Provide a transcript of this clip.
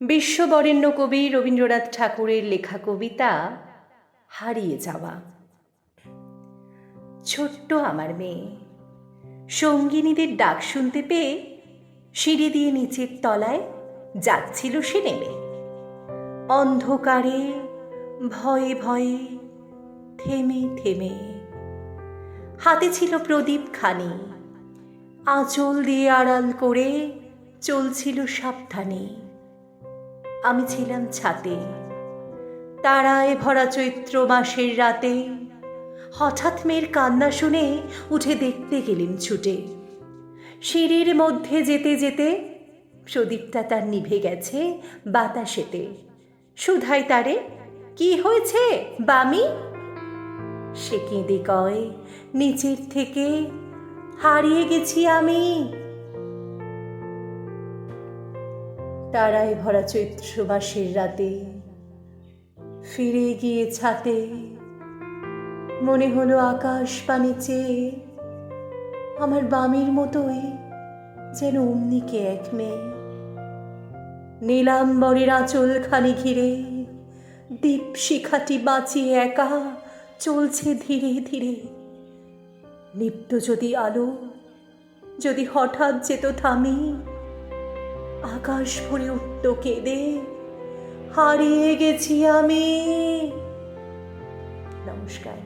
বিশ্ববরেণ্য কবি রবীন্দ্রনাথ ঠাকুরের লেখা কবিতা হারিয়ে যাওয়া। ছোট্ট আমার মেয়ে সঙ্গিনীদের ডাক শুনতে পেয়ে সিঁড়ি দিয়ে নিচের তলায় যাচ্ছিল সে নেমে। অন্ধকারে ভয়ে ভয়ে থেমে থেমে হাতে ছিল প্রদীপ খানি, আঁচল দিয়ে আড়াল করে চলছিল সাবধানে। আমি ছিলাম ছাতে, তারায় ভরা চৈত্র মাসের রাতে। হঠাৎ মেয়ের কান্না শুনে উঠে দেখতে গেলেন ছুটে। সিঁড়ির মধ্যে যেতে যেতে প্রদীপটা তার নিভে গেছে বাতাসেতে। সুধাই তারে, কি হয়েছে বামি? সে কেঁদে কয় নিচের থেকে, হারিয়ে গেছি আমি। তারায় ভরা চৈত্র মাসের রাতে ফিরে গিয়ে ছাতে মনে হলো আকাশ পানে চেয়ে আমার বামির মতোই যেন অমনিকে এক মেয়ে। নীলাম্বরের আঁচল খানি ঘিরে দীপ শিখাটি বাঁচিয়ে একা চলছে ধীরে ধীরে। নিত্য যদি আলো যদি হঠাৎ যেত থামি, আকাশ ভরে উঠত কেঁদে, হারিয়ে গেছি আমি। নমস্কার।